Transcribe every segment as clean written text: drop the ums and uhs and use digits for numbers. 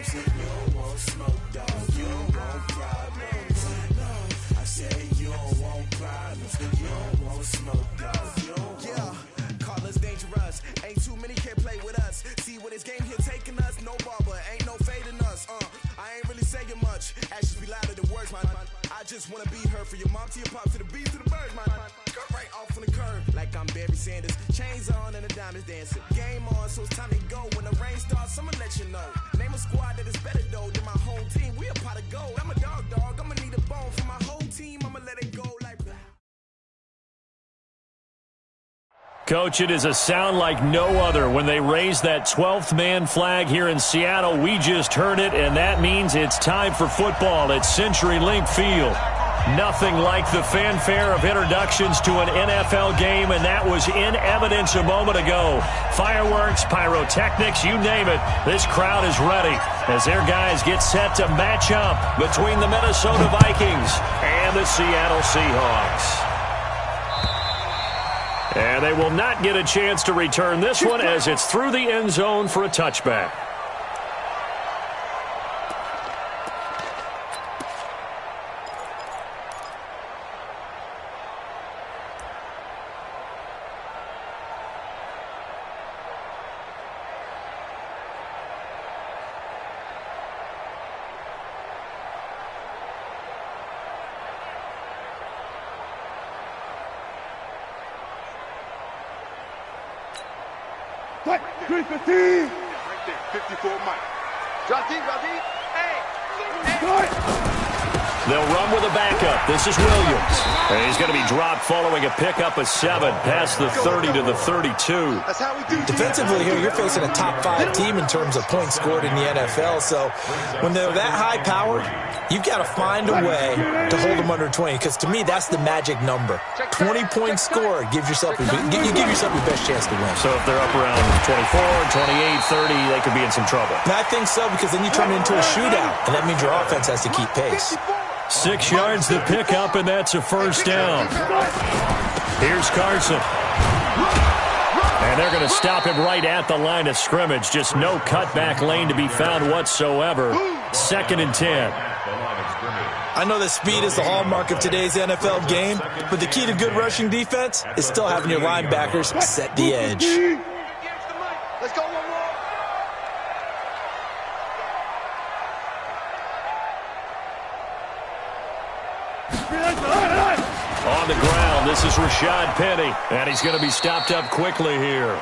problems. You don't want smoke, dog. You don't want problems. I said you don't want problems. You don't want smoke, dog. You don't want. Call us dangerous. Ain't too many can play with us. See where this game here taking us. No barber, ain't no fading us. I ain't really saying much. Actions be louder than words, man. I just wanna be heard for your mom to your pop to the beat to the birds, man. Cut right off on the curb like I'm Barry Sanders. Chains on and the diamonds dancing. Game on, so it's time to go. When the rain starts, I'ma let you know. Name a squad that is better though than my whole team. We a pot of gold. I'm a dog. I'ma need a bone for my whole team. I'ma let it go like. Coach, it is a sound like no other when they raise that 12th man flag here in Seattle. We just heard it, and that means it's time for football at CenturyLink Field. Nothing like the fanfare of introductions to an NFL game, and that was in evidence a moment ago. Fireworks, pyrotechnics, you name it. This crowd is ready as their guys get set to match up between the Minnesota Vikings and the Seattle Seahawks. And they will not get a chance to return this one as it's through the end zone for a touchback. What? 315. Right there, 54 Mike. Drop deep, Hey. They'll run with a backup. This is Williams. And he's going to be dropped following a pickup of 7 past the 30 to the 32. That's how we do. Defensively here, you're facing a top 5 team in terms of points scored in the NFL. So when they're that high powered, you've got to find a way to hold them under 20. Because to me, that's the magic number. 20 points scored gives yourself you give yourself your best chance to win. So if they're up around 24, 28, 30, they could be in some trouble. And I think so, because then you turn it into a shootout, and that means your offense has to keep pace. 6 yards to pick up, and that's a first down. Here's Carson. And they're going to stop him right at the line of scrimmage. Just no cutback lane to be found whatsoever. 2nd and 10. I know that speed is the hallmark of today's NFL game, but the key to good rushing defense is still having your linebackers set the edge. Let's go one more. On the ground, this is Rashad Penny, and he's going to be stopped up quickly here.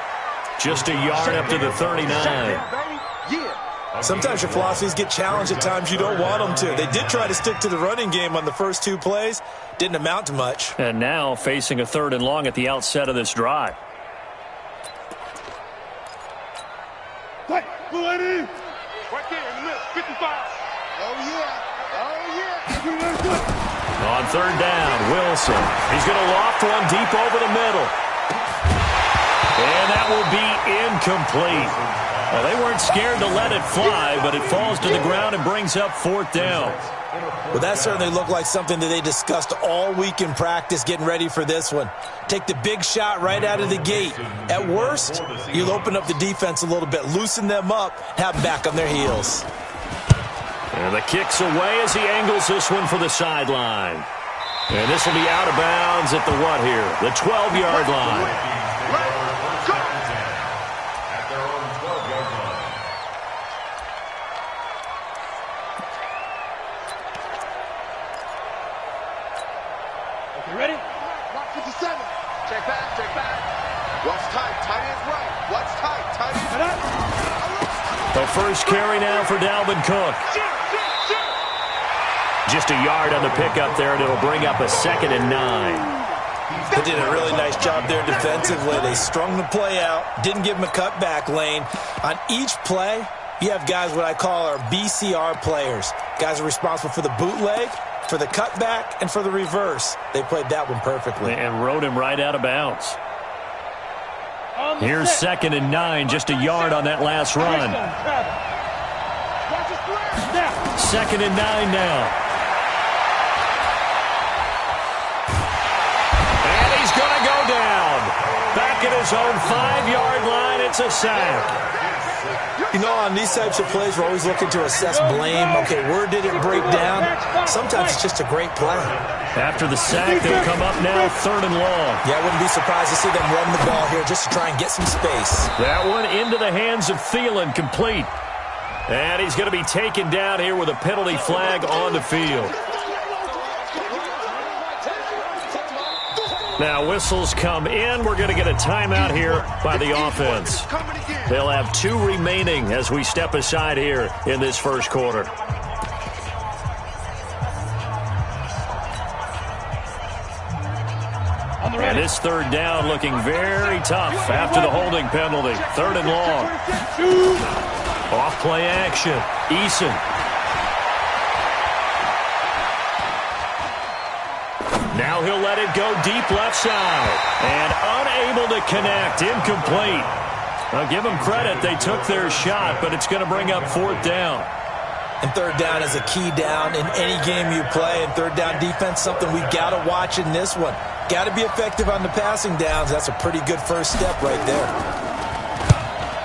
Just a yard up to the 39. Sometimes your philosophies get challenged at times you don't want them to. They did try to stick to the running game on the first 2 plays. Didn't amount to much. And now facing a 3rd and long at the outset of this drive. Right there in the middle, 55. Oh, yeah. On 3rd down, Wilson. He's going to loft one deep over the middle. And that will be incomplete. Well, they weren't scared to let it fly, but it falls to the ground and brings up 4th down. Well, that certainly looked like something that they discussed all week in practice getting ready for this one. Take the big shot right out of the gate. At worst, you'll open up the defense a little bit, loosen them up, have them back on their heels. And the kick's away as he angles this one for the sideline. And this will be out of bounds at the what here? The 12-yard line. Ready? Lock 57. Check back. What's tight? Tight ends right. What's tight? Tight ends right. The first carry now for Dalvin Cook. Just a yard on the pickup there, and it'll bring up a 2nd and 9. They did a really nice job there defensively. They strung the play out, didn't give them a cutback lane. On each play, you have guys what I call our BCR players. Guys are responsible for the bootleg, for the cutback, and for the reverse. They played that one perfectly. And rode him right out of bounds. Here's 2nd and 9, just a yard on that last run. 2nd and 9 now. And he's going to go down. Back at his own 5-yard line, it's a sack. You know, on these types of plays, we're always looking to assess blame. Okay, where did it break down? Sometimes it's just a great play. After the sack, they'll come up now 3rd and long. Yeah, I wouldn't be surprised to see them run the ball here just to try and get some space. That one into the hands of Thielen, complete. And he's going to be taken down here with a penalty flag on the field. Now whistles come in. We're going to get a timeout here by the offense. They'll have 2 remaining as we step aside here in this first quarter. And this 3rd down looking very tough after the holding penalty. 3rd and long. Off play action. Eason. Now he'll let it go deep left side. And unable to connect. Incomplete. I'll give them credit. They took their shot, but it's going to bring up 4th down. And 3rd down is a key down in any game you play. And 3rd down defense, something we've got to watch in this one. Got to be effective on the passing downs. That's a pretty good first step right there.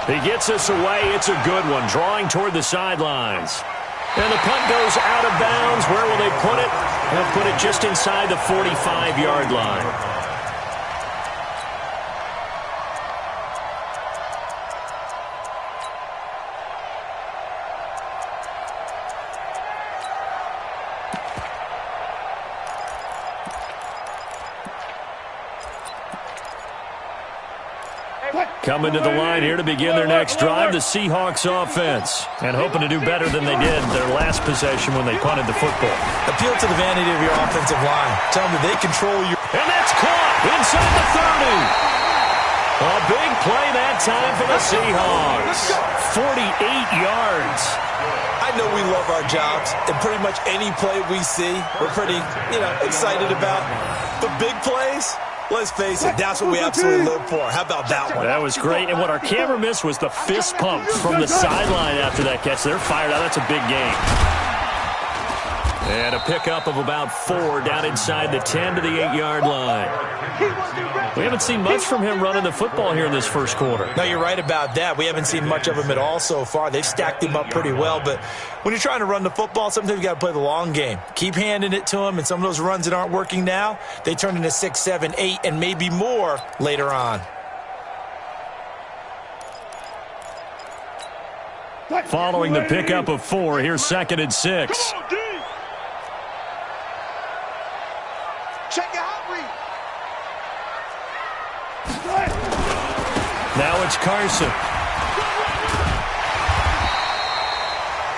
He gets us away. It's a good one. Drawing toward the sidelines. And the punt goes out of bounds. Where will they put it? They'll put it just inside the 45-yard line. Coming to the line here to begin their next drive, the Seahawks offense. And hoping to do better than they did their last possession when they punted the football. Appeal to the vanity of your offensive line. Tell them that they control your... And that's caught inside the 30. A big play that time for the Seahawks. 48 yards. I know we love our jobs, and pretty much any play we see, we're pretty, excited about. But big plays... Let's face it, that's what we absolutely live for. How about that one? That was great. And what our camera missed was the fist pump from the sideline after that catch. They're fired out. That's a big game. And a pickup of about 4 down inside the 10 to the 8-yard line. We haven't seen much from him running the football here in this first quarter. No, you're right about that. We haven't seen much of him at all so far. They've stacked him up pretty well. But when you're trying to run the football, sometimes you got to play the long game. Keep handing it to him, and some of those runs that aren't working now, they turn into 6, 7, 8, and maybe more later on. Following the pickup of 4, here's 2nd and 6. Check your hot read. Now it's Carson.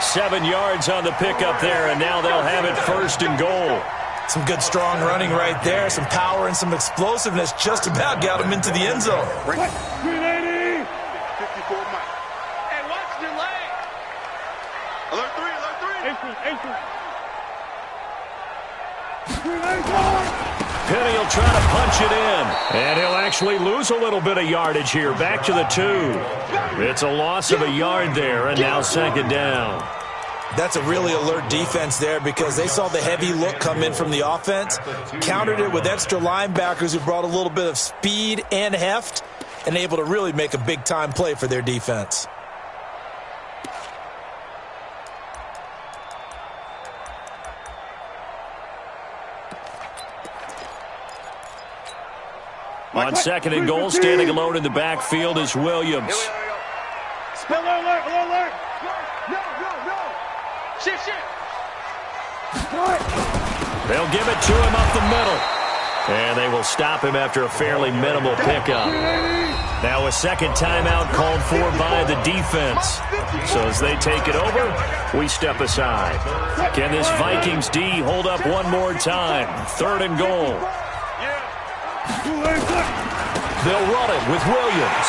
7 yards on the pickup there, and now they'll have it 1st and goal. Some good, strong running right there. Some power and some explosiveness just about got him into the end zone. 380. 54 Mike. Hey, watch your leg. Alert 3, alert 3. Penny will try to punch it in, and he'll actually lose a little bit of yardage here. Back to the 2. It's a loss of a yard there, and now 2nd down. That's a really alert defense there because they saw the heavy look come in from the offense, countered it with extra linebackers who brought a little bit of speed and heft, and able to really make a big-time play for their defense. On 2nd and goal, standing alone in the backfield is Williams. Alert. No. Shit. They'll give it to him up the middle. And they will stop him after a fairly minimal pickup. Now a second timeout called for by the defense. So as they take it over, we step aside. Can this Vikings D hold up one more time? 3rd and goal. They'll run it with Williams.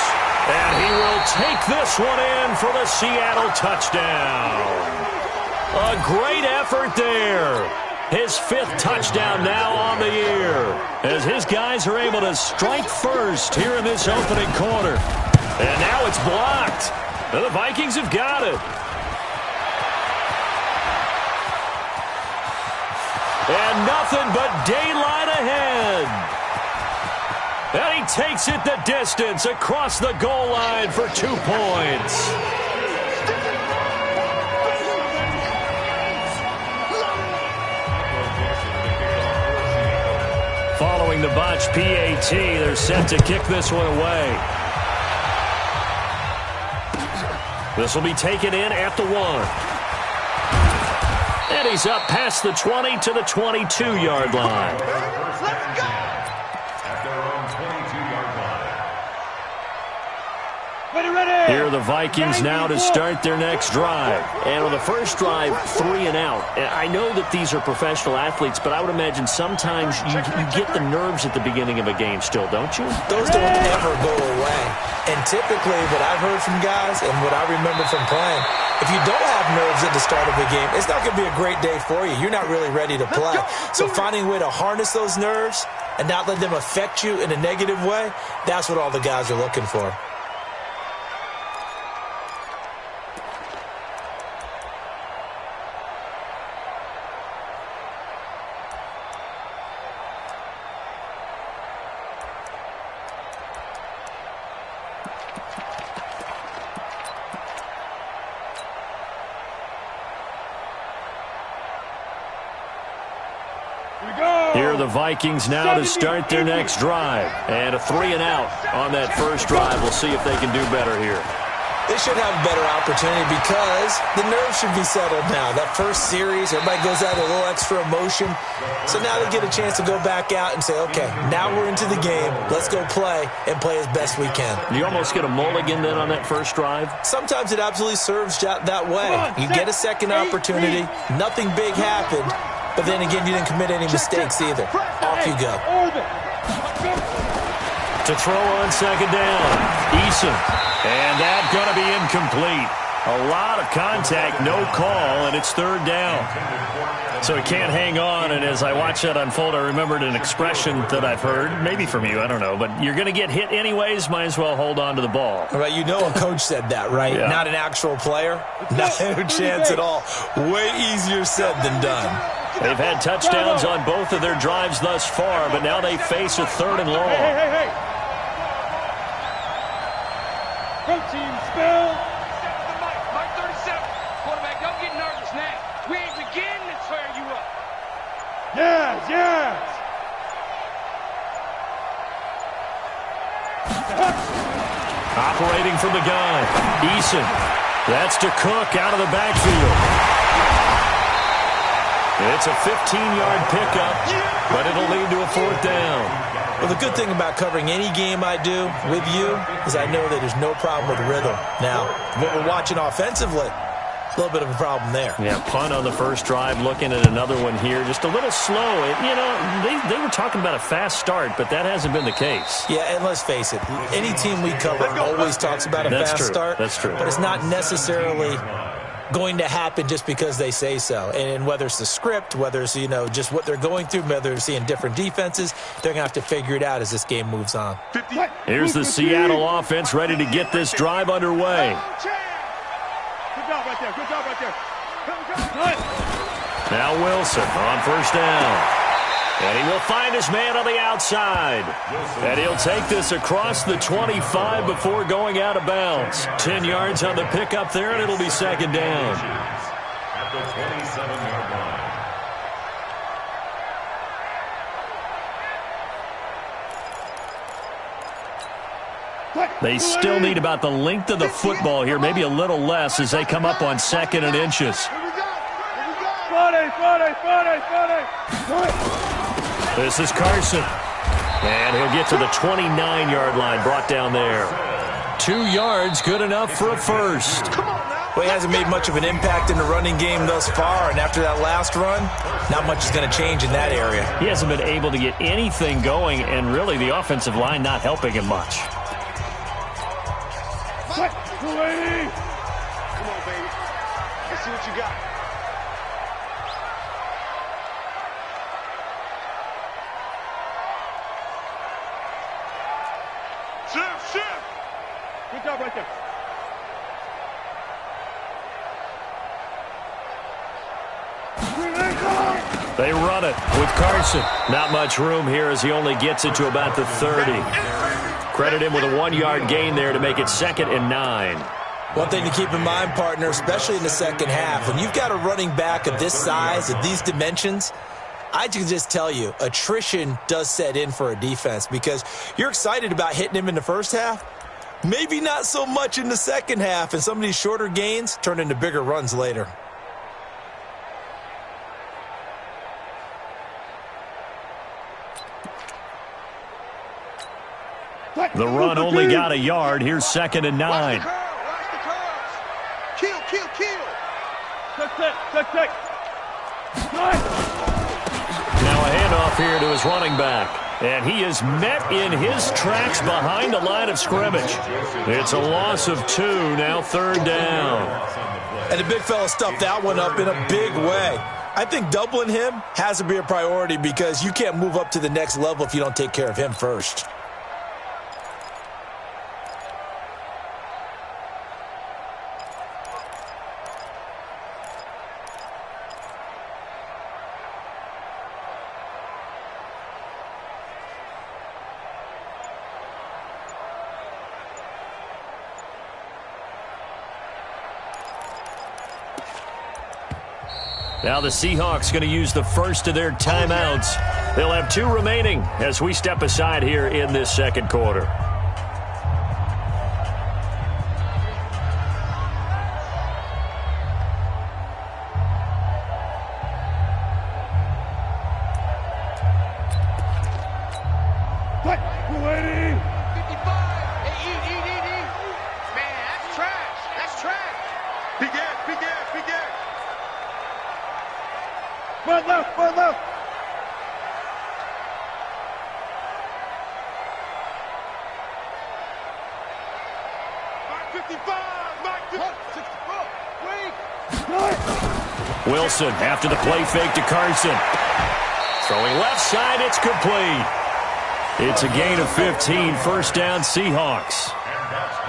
And he will take this one in for the Seattle touchdown. A great effort there. His 5th touchdown now on the year, as his guys are able to strike first here in this opening quarter. And now it's blocked. The Vikings have got it. And nothing but daylight ahead. And he takes it the distance across the goal line for 2 points. calling the botch PAT. They're set to kick this one away. This will be taken in at the 1. And he's up past the 20 to the 22-yard line. Let's go! At their own 22-yard line. Here are the Vikings now to start their next drive. And on the first drive, 3 and out. I know that these are professional athletes, but I would imagine sometimes you get the nerves at the beginning of a game still, don't you? Those don't ever go away. And typically what I've heard from guys and what I remember from playing, if you don't have nerves at the start of a game, it's not going to be a great day for you. You're not really ready to play. So finding a way to harness those nerves and not let them affect you in a negative way, that's what all the guys are looking for. Here are the Vikings now to start their next drive. And a 3 and out on that first drive. We'll see if they can do better here. They should have a better opportunity because the nerves should be settled now. That first series, everybody goes out with a little extra emotion. So now they get a chance to go back out and say, okay, now we're into the game. Let's go play and play as best we can. You almost get a mulligan then on that first drive? Sometimes it absolutely serves that way. You get a second opportunity. Nothing big happened. But then again, you didn't commit any mistakes either. Off you go. To throw on second down, Eason. And that's going to be incomplete. A lot of contact, no call, and it's third down. So he can't hang on, and as I watch that unfold, I remembered an expression that I've heard, maybe from you, I don't know, but you're going to get hit anyways, might as well hold on to the ball. All right, you know a coach said that, right? Yeah. Not an actual player? No chance at all. Way easier said than done. They've had touchdowns on both of their drives thus far, but now they face a third and long. Hey. Protein spill. Mike 37. Quarterback, don't get nervous now. We ain't beginning to tear you up. Yes. Operating from the gun, Eason. That's to Cook out of the backfield. It's a 15-yard pickup, but it'll lead to a fourth down. Well, the good thing about covering any game I do with you is I know that there's no problem with rhythm. Now, what we're watching offensively, a little bit of a problem there. Yeah, punt on the first drive, looking at another one here. Just a little slow. You know, they were talking about a fast start, but that hasn't been the case. Yeah, and let's face it, any team we cover always talks about a fast start. That's true. But it's not necessarily going to happen just because they say so. And whether it's the script, whether it's, just what they're going through, whether they're seeing different defenses, they're going to have to figure it out as this game moves on. Here's the Seattle offense ready to get this drive underway. Good job right there. Now Wilson on first down. And he will find his man on the outside. And he'll take this across the 25 before going out of bounds. 10 yards on the pickup there, and it'll be second down. At the 27-yard line. They still need about the length of the football here, maybe a little less as they come up on 2nd and inches. This is Carson. And he'll get to the 29-yard line, brought down there. 2 yards, good enough for a first. Well, he hasn't made much of an impact in the running game thus far, and after that last run, not much is going to change in that area. He hasn't been able to get anything going, and really the offensive line not helping him much. Come on, baby. Let's see what you got. Shift. Good job right there. They run it with Carson. Not much room here as he only gets it to about the 30. Credit him with a 1-yard gain there to make it 2nd and 9. One thing to keep in mind, partner, especially in the second half, when you've got a running back of this size, of these dimensions, I can just tell you, attrition does set in for a defense because you're excited about hitting him in the first half. Maybe not so much in the second half, and some of these shorter gains turn into bigger runs later. The run only got a yard. Here's 2nd and 9. Watch the curves. Kill. Check. Now a handoff here to his running back. And he is met in his tracks behind the line of scrimmage. It's a loss of 2, now 3rd down. And the big fella stuffed that one up in a big way. I think doubling him has to be a priority because you can't move up to the next level if you don't take care of him first. Now the Seahawks going to use the first of their timeouts. They'll have 2 remaining as we step aside here in this second quarter. One left. Wilson after the play fake to Carson. Throwing left side, it's complete. It's a gain of 15, 1st down Seahawks.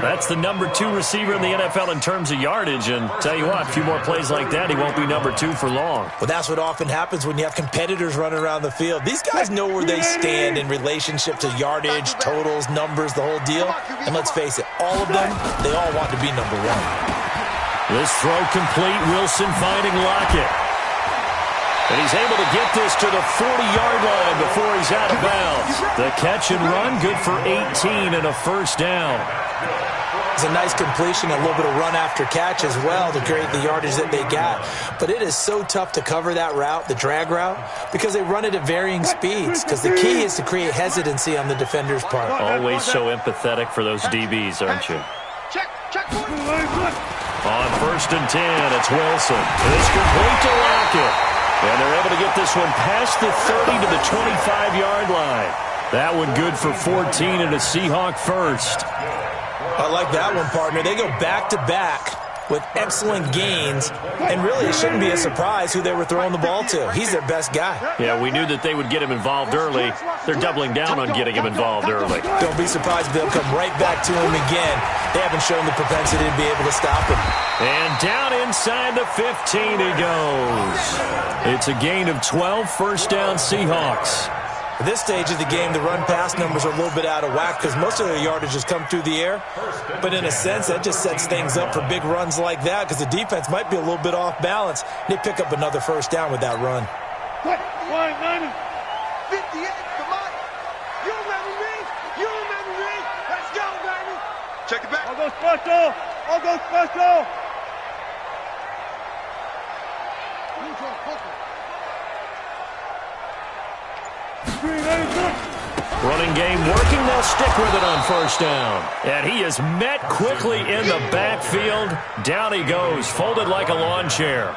That's the number 2 receiver in the NFL in terms of yardage, and tell you what, a few more plays like that, he won't be number 2 for long. Well, that's what often happens when you have competitors running around the field. These guys know where they stand in relationship to yardage, totals, numbers, the whole deal. And let's face it, all of them, they all want to be number 1. This throw complete, Wilson finding Lockett. And he's able to get this to the 40-yard line before he's out of bounds. The catch and run, good for 18 and a 1st down. It's a nice completion, a little bit of run after catch as well to create the yardage that they got. But it is so tough to cover that route, the drag route, because they run it at varying speeds. Because the key is to create hesitancy on the defender's part. Always so empathetic for those DBs, aren't you? Check. On 1st and 10, it's Wilson. It's complete to Lockett. And they're able to get this one past the 30 to the 25-yard line. That one good for 14 and a Seahawk first. I like that one, partner. They go back-to-back with excellent gains, and really it shouldn't be a surprise who they were throwing the ball to. He's their best guy. Yeah, we knew that they would get him involved early. They're doubling down on getting him involved early. Don't be surprised if they'll come right back to him again. They haven't shown the propensity to be able to stop him. And down inside the 15 he goes. It's a gain of 12, 1st down Seahawks. At this stage of the game, the run-pass numbers are a little bit out of whack because most of their yardage has come through the air. But in a sense, that just sets things up for big runs like that because the defense might be a little bit off balance. They pick up another 1st down with that run. 58, come on. You remember me. Let's go, baby. Check it back. I'll go special. Running game working, they'll stick with it on 1st down. And he is met quickly in the backfield. Down he goes, folded like a lawn chair.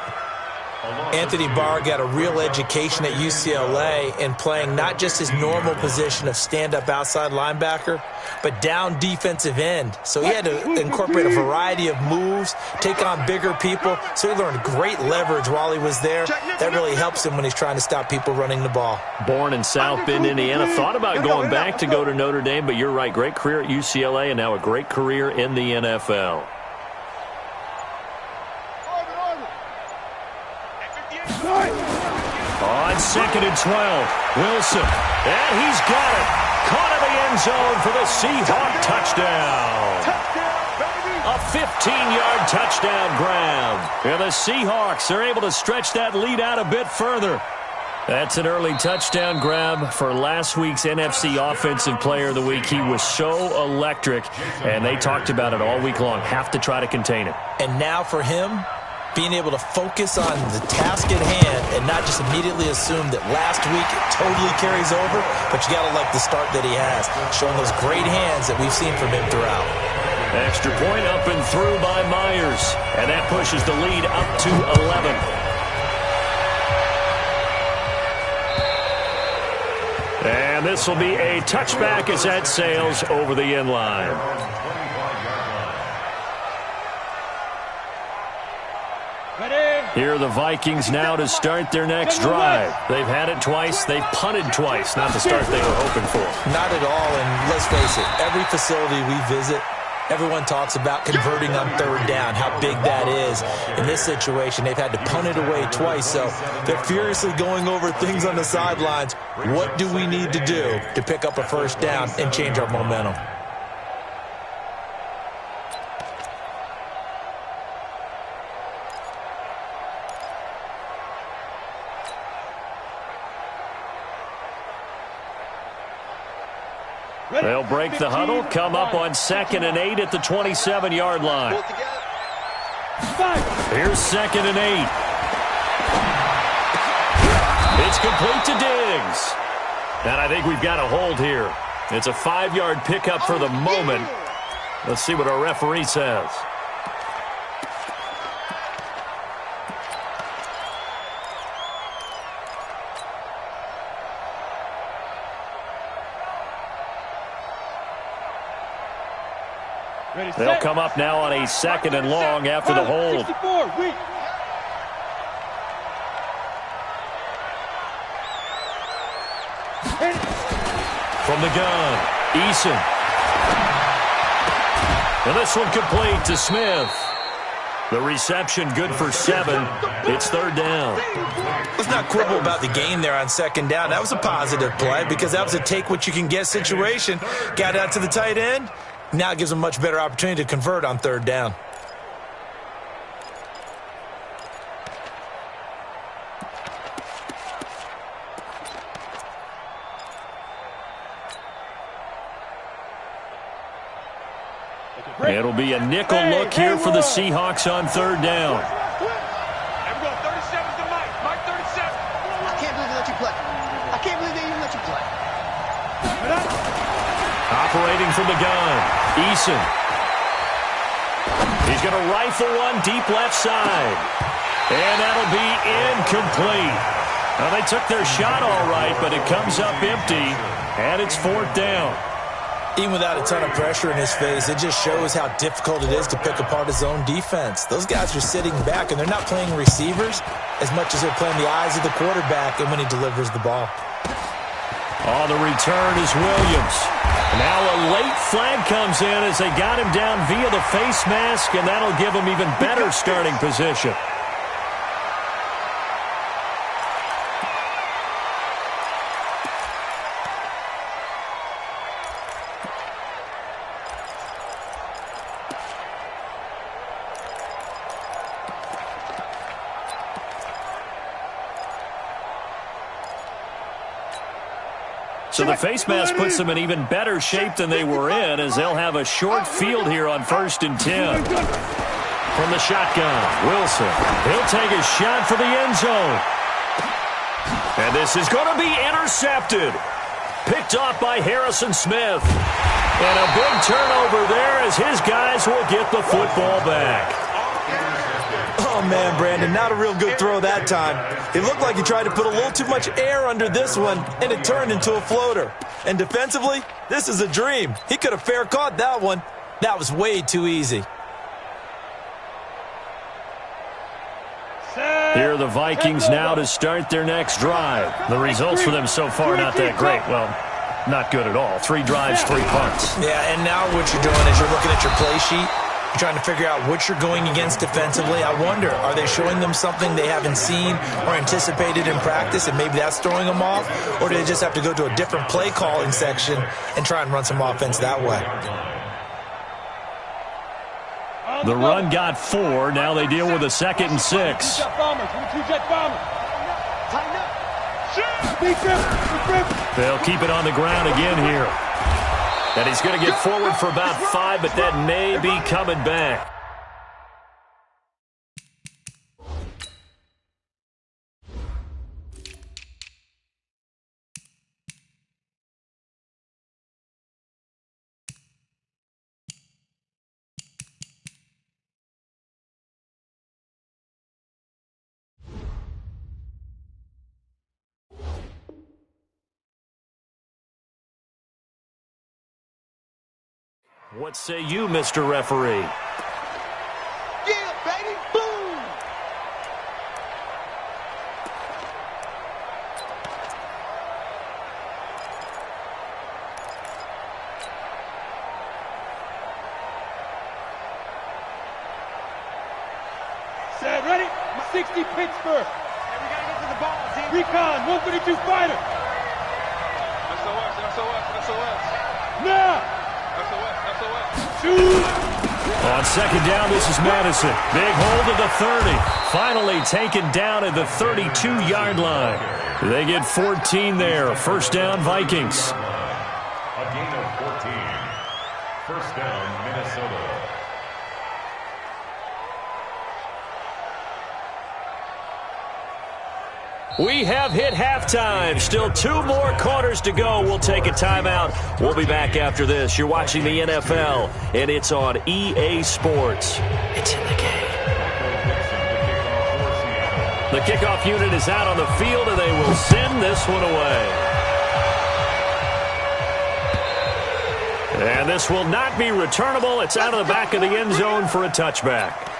Anthony Barr got a real education at UCLA in playing not just his normal position of stand-up outside linebacker, but down defensive end. So he had to incorporate a variety of moves, take on bigger people. So he learned great leverage while he was there. That really helps him when he's trying to stop people running the ball. Born in South Bend, Indiana. Thought about going back to go to Notre Dame, but you're right. Great career at UCLA and now a great career in the NFL. On 2nd and 12, Wilson. And he's got it. Caught in the end zone for the Seahawk touchdown. A 15-yard touchdown grab. And the Seahawks are able to stretch that lead out a bit further. That's an early touchdown grab for last week's NFC Offensive Player of the Week. He was so electric, and they talked about it all week long. Have to try to contain it. And now for him, being able to focus on the task at hand and not just immediately assume that last week it totally carries over, but you got to like the start that he has, showing those great hands that we've seen from him throughout. Extra point up and through by Myers, and that pushes the lead up to 11. And this will be a touchback as that sails over the end line. Here are the Vikings now to start their next drive. They've had it twice. They've punted twice. Not the start they were hoping for. Not at all, and let's face it, every facility we visit, everyone talks about converting on third down, how big that is. In this situation, they've had to punt it away twice, so they're furiously going over things on the sidelines. What do we need to do to pick up a first down and change our momentum? They'll break the huddle, come up on 2nd and 8 at the 27-yard line. Here's 2nd and 8. It's complete to Diggs. And I think we've got a hold here. It's a 5-yard pickup for the moment. Let's see what our referee says. They'll come up now on a 2nd and long after the hold. From the gun, Eason. And this one complete to Smith. The reception good for 7. It's 3rd down. Let's not quibble about the gain there on 2nd down. That was a positive play because that was a take-what-you-can-get situation. Got out to the tight end. Now it gives them a much better opportunity to convert on 3rd down. It'll be a nickel look here for the Seahawks on 3rd down. There we go. 37's to Mike. Mike 37. I can't believe they let you play. I can't believe they even let you play. Operating from the gun, Eason. He's going to rifle one deep left side. And that'll be incomplete. Now, they took their shot all right, but it comes up empty, and it's 4th down. Even without a ton of pressure in his face, it just shows how difficult it is to pick apart his own defense. Those guys are sitting back, and they're not playing receivers as much as they're playing the eyes of the quarterback and when he delivers the ball. On the return is Williams. Now a late flag comes in as they got him down via the face mask, and that'll give him even better starting position. So the face mask puts them in even better shape than they were in, as they'll have a short field here on 1st and 10. From the shotgun, Wilson. He'll take a shot for the end zone. And this is going to be intercepted. Picked off by Harrison Smith. And a big turnover there as his guys will get the football back. Oh, man, Brandon, not a real good throw that time. It looked like he tried to put a little too much air under this one, and it turned into a floater. And defensively, this is a dream. He could have fair caught that one. That was way too easy. Here are the Vikings now to start their next drive. The results for them so far not that great. Well, not good at all. 3 drives, 3 punts. Yeah, and now what you're doing is you're looking at your play sheet. You're trying to figure out what you're going against defensively. I wonder, are they showing them something they haven't seen or anticipated in practice, and maybe that's throwing them off? Or do they just have to go to a different play calling section and try and run some offense that way? The run got 4. Now they deal with a 2nd and 6. They'll keep it on the ground again here. And he's going to get forward for about 5, but that may be coming back. What say you, Mr. Referee? Yeah, baby, boom! Set, ready? 60 Pittsburgh. Hey, we gotta get to the ball, team. Recon, 152 fighter. SOS. Now! On second down, this is Madison. Big hold of the 30. Finally taken down at the 32-yard line. They get 14 there. First down, Vikings. A gain of 14. First down, Minnesota. We have hit halftime. Still 2 more quarters to go. We'll take a timeout. We'll be back after this. You're watching the NFL, and it's on EA Sports. It's in the game. The kickoff unit is out on the field, and they will send this one away. And this will not be returnable. It's out of the back of the end zone for a touchback.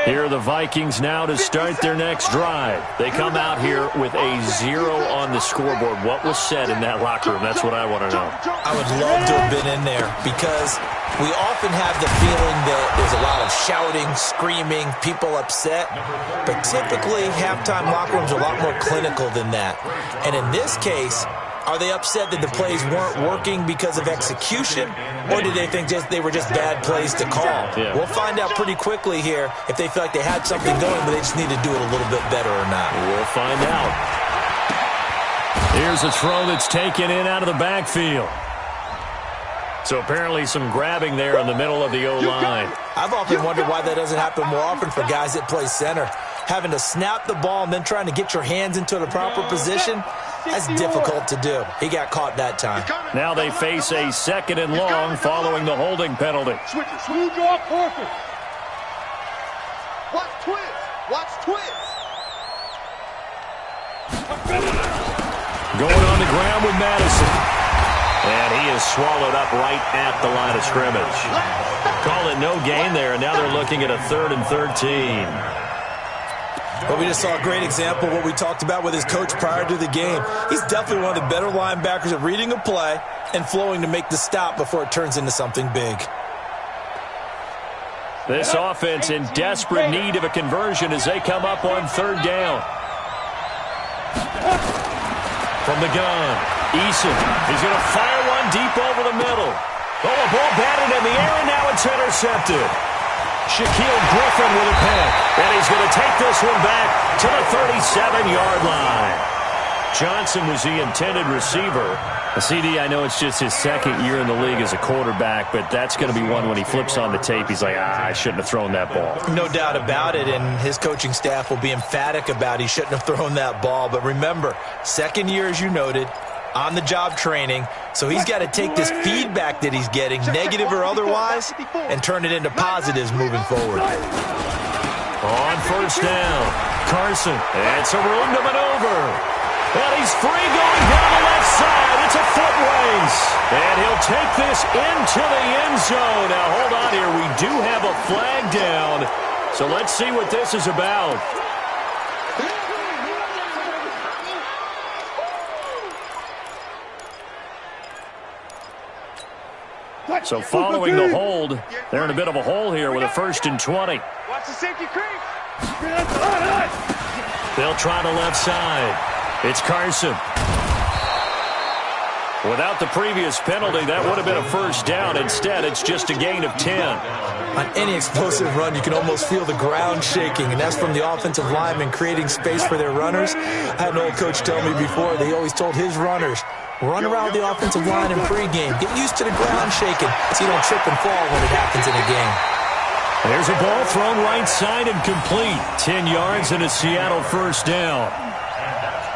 Here are the Vikings now to start their next drive. They come out here with a 0 on the scoreboard. What was said in that locker room? That's what I want to know. I would love to have been in there because we often have the feeling that there's a lot of shouting, screaming, people upset. But typically, halftime locker rooms are a lot more clinical than that. And in this case, are they upset that the plays weren't working because of execution, or did they think they were just bad plays to call? Yeah. We'll find out pretty quickly here if they feel like they had something going, but they just need to do it a little bit better or not. We'll find out. Here's a throw that's taken in out of the backfield. So apparently some grabbing there in the middle of the O-line. I've often wondered why that doesn't happen more often for guys that play center. Having to snap the ball and then trying to get your hands into the proper position, that's difficult to do. He got caught that time. Now they face a 2nd and long following the holding penalty. Switch it. Smooth draw, perfect. Watch twins. Going on the ground with Madison. And he is swallowed up right at the line of scrimmage. Call it no gain there, and now they're looking at a 3rd and 13. Well, we just saw a great example of what we talked about with his coach prior to the game. He's definitely one of the better linebackers at reading a play and flowing to make the stop before it turns into something big. This offense in desperate need of a conversion as they come up on 3rd down. From the gun, Eason. He's going to fire one deep over the middle. Oh, a ball batted in the air, and now it's intercepted. Shaquille Griffin with a pick. And he's going to take this one back to the 37-yard line. Johnson was the intended receiver. CD, I know it's just his 2nd year in the league as a quarterback, but that's going to be one when he flips on the tape, he's like, I shouldn't have thrown that ball. No doubt about it, and his coaching staff will be emphatic about he shouldn't have thrown that ball. But remember, 2nd year, as you noted, on-the-job training, so he's got to take this feedback that he's getting, negative or otherwise, and turn it into positives moving forward. On 1st down, Carson, and some room to maneuver. And he's free going down the left side. It's a foot race. And he'll take this into the end zone. Now, hold on here. We do have a flag down. So let's see what this is about. So following the hold, they're in a bit of a hole here with a 1st and 20. Watch the safety creep. They'll try the left side. It's Carson. Without the previous penalty, that would have been a first down. Instead, it's just a gain of 10. On any explosive run, you can almost feel the ground shaking, and that's from the offensive linemen creating space for their runners. I had an old coach tell me before, they always told his runners, run around the offensive line in pregame. Get used to the ground shaking so you don't trip and fall when it happens in a game. There's a ball thrown right side and complete. 10 yards and a Seattle first down.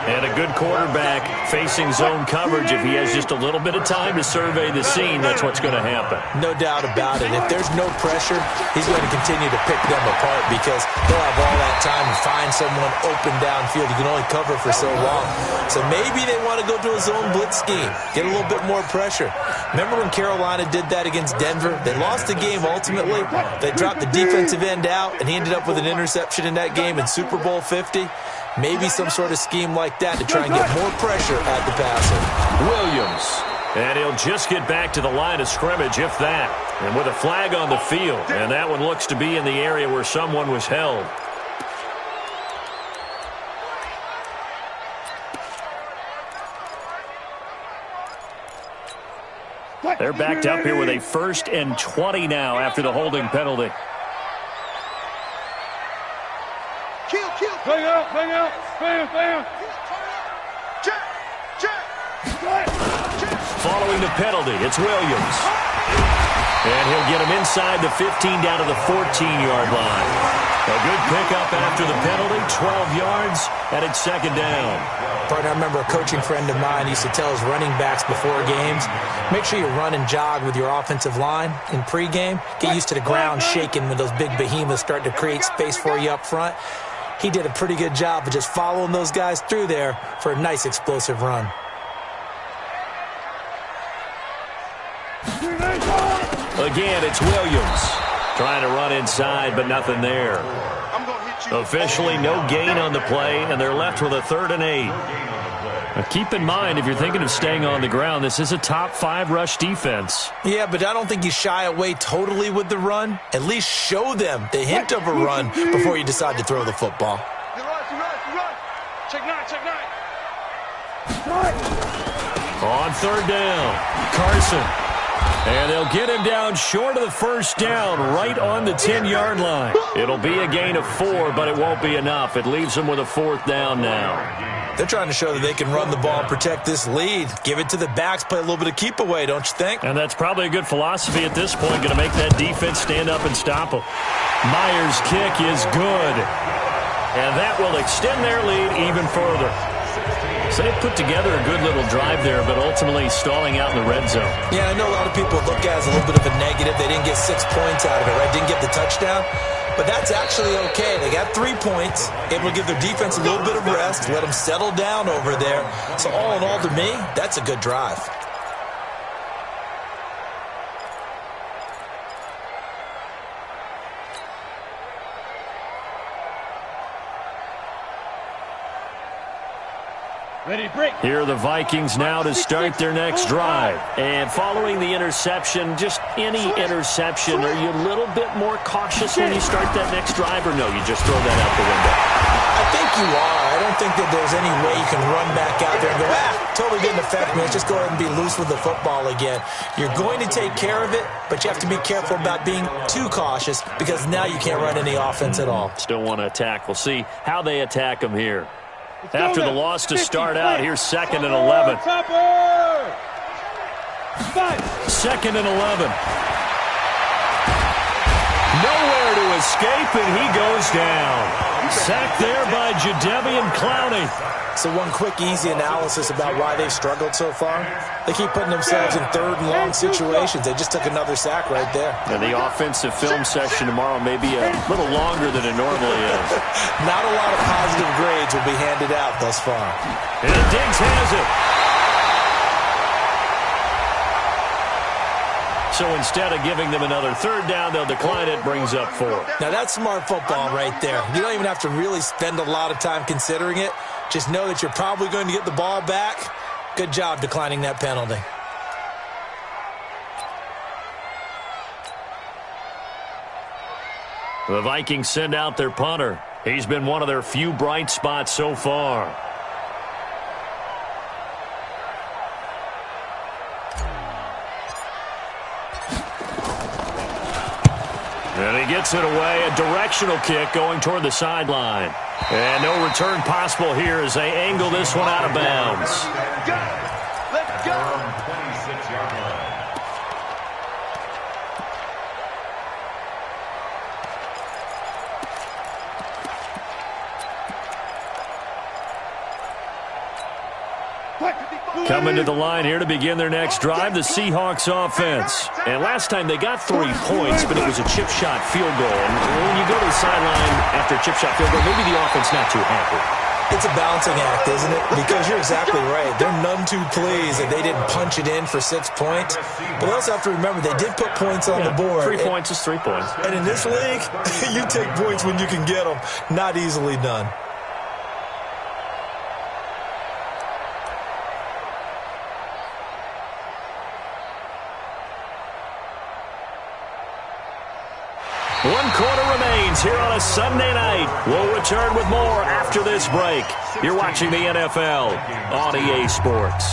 And a good quarterback facing zone coverage. If he has just a little bit of time to survey the scene, that's what's going to happen. No doubt about it. If there's no pressure, he's going to continue to pick them apart because they'll have all that time to find someone open downfield. You can only cover for so long. So maybe they want to go to a zone blitz scheme, get a little bit more pressure. Remember when Carolina did that against Denver? They lost the game ultimately. They dropped the defensive end out, and he ended up with an interception in that game in Super Bowl 50. Maybe some sort of scheme like that to try and get more pressure at the passer. Williams. And he'll just get back to the line of scrimmage, if that. And with a flag on the field. And that one looks to be in the area where someone was held. They're backed up here with a 1st and 20 now after the holding penalty. Hang out, bam. Following the penalty, it's Williams. And he'll get him inside the 15 down to the 14-yard line. A good pickup after the penalty, 12 yards, and it's 2nd down. Partner, I remember a coaching friend of mine used to tell his running backs before games, make sure you run and jog with your offensive line in pregame. Get used to the ground shaking when those big behemoths start to create space for you up front. He did a pretty good job of just following those guys through there for a nice explosive run. Again, it's Williams. Trying to run inside, but nothing there. Officially, no gain on the play, and they're left with a 3rd and 8. Now, keep in mind, if you're thinking of staying on the ground, this is a top 5 rush defense. Yeah, but I don't think you shy away totally with the run. At least show them the hint of a run before you decide to throw the football. Check nine. On 3rd down, Carson. And they'll get him down short of the first down, right on the 10-yard line. It'll be a gain of 4, but it won't be enough. It leaves them with a 4th down now. They're trying to show that they can run the ball and protect this lead. Give it to the backs, play a little bit of keep away, don't you think? And that's probably a good philosophy at this point, going to make that defense stand up and stop them. Myers' kick is good. And that will extend their lead even further. So they put together a good little drive there, but ultimately stalling out in the red zone. Yeah, I know a lot of people look at it as a little bit of a negative. They didn't get 6 points out of it, right? Didn't get the touchdown. But that's actually okay. They got 3 points, able to give their defense a little bit of rest, let them settle down over there. So all in all, to me, that's a good drive. Ready, break. Here are the Vikings now to start their next drive. And following the interception, just any interception, are you a little bit more cautious when you start that next drive, or no, you just throw that out the window? I think you are. I don't think that there's any way you can run back out there and go, totally didn't affect me. Let's just go ahead and be loose with the football again. You're going to take care of it, but you have to be careful about being too cautious because now you can't run any offense at all. Still want to attack. We'll see how they attack them here. After the loss to start out, here's 2nd and 11. 2nd and 11. Nowhere to escape, and he goes down. Sacked there by Jadeveon Clowney. So one quick, easy analysis about why they've struggled so far. They keep putting themselves in 3rd and long situations. They just took another sack right there. And the offensive film session tomorrow may be a little longer than it normally is. Not a lot of positive grades will be handed out thus far. And Diggs has it. So instead of giving them another 3rd down, they'll decline it, brings up 4. Now that's smart football right there. You don't even have to really spend a lot of time considering it. Just know that you're probably going to get the ball back. Good job declining that penalty. The Vikings send out their punter. He's been one of their few bright spots so far. And he gets it away, a directional kick going toward the sideline. And no return possible here as they angle this one out of bounds. Let's go. 26-yard line. Coming to the line here to begin their next drive, the Seahawks offense. And last time they got 3 points, but it was a chip shot field goal. And when you go to the sideline after a chip shot field goal, maybe the offense not too happy. It's a balancing act, isn't it? Because you're exactly right. They're none too pleased that they didn't punch it in for 6 points. But they also have to remember they did put points on the board. 3 points is 3 points. And in this league, you take points when you can get them. Not easily done. One quarter remains here on a Sunday night. We'll return with more after this break. You're watching the NFL on EA Sports.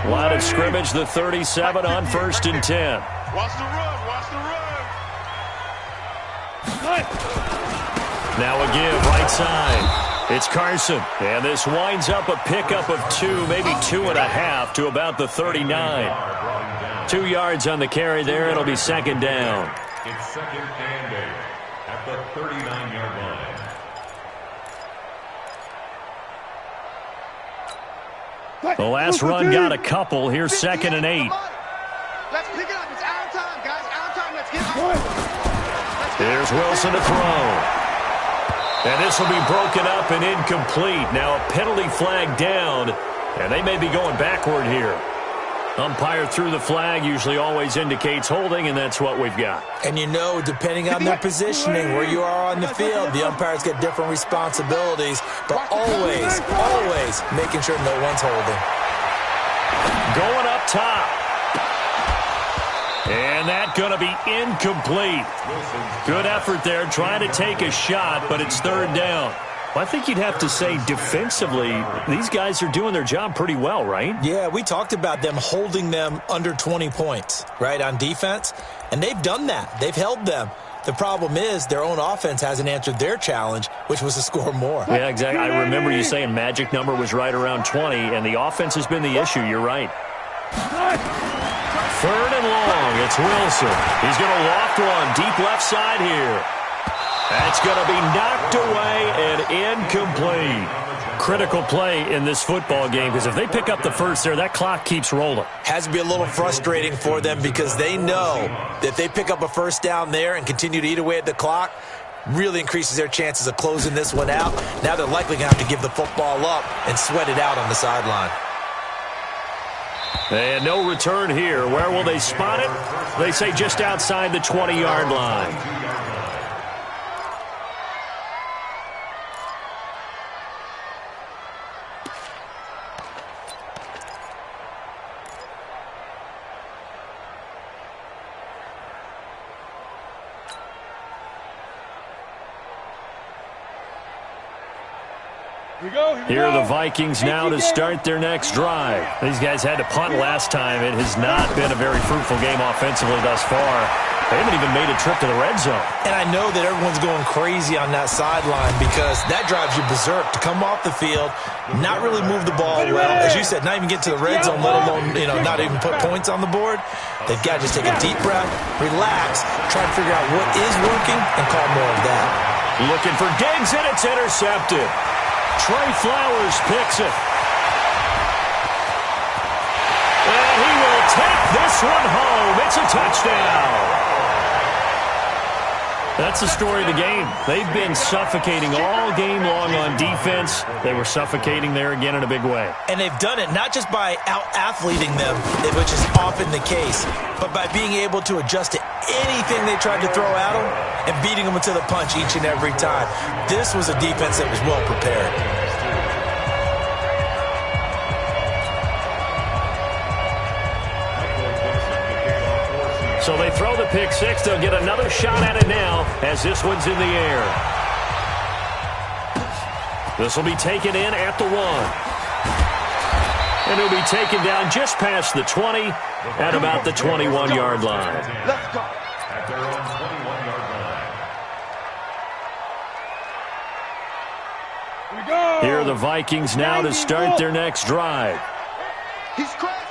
Line of scrimmage, the 37 on 1st and 10. Watch the run. Watch the run. Now a give, right side. It's Carson, and this winds up a pickup of 2, maybe 2.5 to about the 39. 2 yards on the carry there. It'll be second down. It's 2nd and 8 at the 39-yard line. The last run got a couple. Here's 2nd and 8. Let's pick it up. It's our time, guys. Our time. Let's get it. Here's Wilson to throw. And this will be broken up and incomplete. Now a penalty flag down, and they may be going backward here. Umpire threw the flag, usually always indicates holding, and that's what we've got. And you know, depending on their positioning, where you are on the field, the umpires get different responsibilities, but always, always making sure no one's holding. Going up top. And that's going to be incomplete. Good effort there, trying to take a shot, but it's 3rd down. Well, I think you'd have to say defensively, these guys are doing their job pretty well, right? Yeah, we talked about them holding them under 20 points, right, on defense. And they've done that. They've held them. The problem is their own offense hasn't answered their challenge, which was to score more. Yeah, exactly. I remember you saying magic number was right around 20, and the offense has been the issue. You're right. 3rd and long. It's Wilson. He's going to loft one deep left side here. That's going to be knocked away and incomplete. Critical play in this football game because if they pick up the first there, that clock keeps rolling. Has to be a little frustrating for them because they know that if they pick up a first down there and continue to eat away at the clock, really increases their chances of closing this one out. Now they're likely going to have to give the football up and sweat it out on the sideline. And no return here. Where will they spot it? They say just outside the 20-yard line. Here are the Vikings now to start their next drive. These guys had to punt last time. It has not been a very fruitful game offensively thus far. They haven't even made a trip to the red zone. And I know that everyone's going crazy on that sideline because that drives you berserk to come off the field, not really move the ball well. As you said, not even get to the red zone, let alone, not even put points on the board. They've got to just take a deep breath, relax, try to figure out what is working, and call more of that. Looking for Diggs, and it's intercepted. Trey Flowers picks it. And he will take this one home. It's a touchdown. That's the story of the game. They've been suffocating all game long on defense. They were suffocating there again in a big way. And they've done it not just by out-athleting them, which is often the case, but by being able to adjust to anything they tried to throw at them and beating them to the punch each and every time. This was a defense that was well prepared. So they throw the pick six. They'll get another shot at it now as this one's in the air. This will be taken in at the 1. And he'll be taken down just past the 20 at about the 21-yard line. Let's go. At their own 21-yard line. Here are the Vikings now to start their next drive. He's crashing.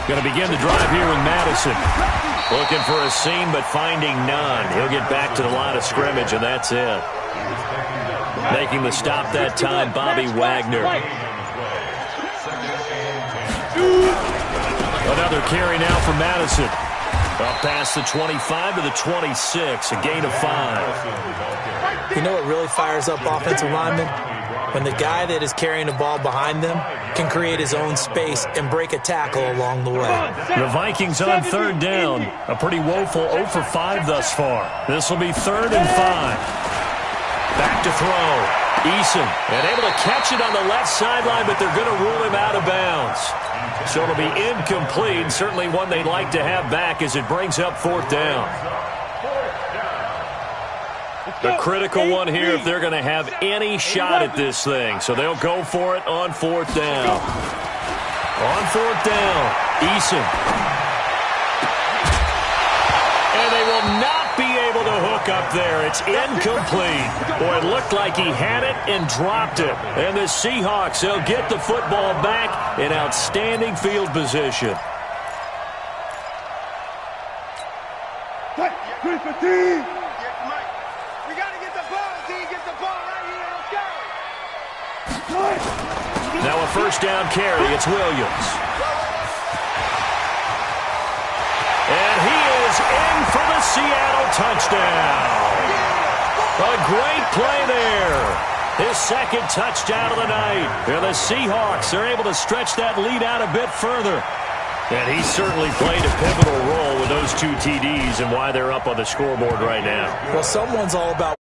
Going to begin the drive here with Madison. Looking for a seam, but finding none. He'll get back to the line of scrimmage, and that's it. Making the stop that time, Bobby Wagner. Another carry now for Madison. Up past the 25 to the 26, a gain of 5. You know what really fires up offensive linemen? When the guy that is carrying the ball behind them can create his own space and break a tackle along the way. The Vikings on third down. A pretty woeful 0 for 5 thus far. This will be 3rd and 5. Back to throw. Eason, and able to catch it on the left sideline, but they're going to rule him out of bounds. So it'll be incomplete. Certainly one they'd like to have back as it brings up 4th down. The critical one here if they're going to have any shot at this thing. So they'll go for it on 4th down. On 4th down, Eason. And they will not be able to hook up there. It's incomplete. Boy, it looked like he had it and dropped it. And the Seahawks, they'll get the football back in outstanding field position. We got to get the ball, D. Get the ball right here. Let's go. Now a 1st down carry. It's Williams. And he is in for the Seattle touchdown. A great play there. His 2nd touchdown of the night. And the Seahawks are able to stretch that lead out a bit further. And he certainly played a pivotal role with those 2 TDs and why they're up on the scoreboard right now. Well, someone's all about